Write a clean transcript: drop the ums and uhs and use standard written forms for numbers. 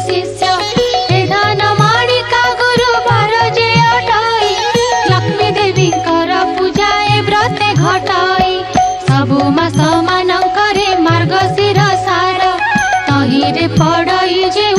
शिष्य हे धन माणिका गुरुवार जे अटाई लक्ष्मी देवी कर पूजा ए व्रते घटाई सबु मास मानकरे मार्गशीर सार तहिरे पड़ई जे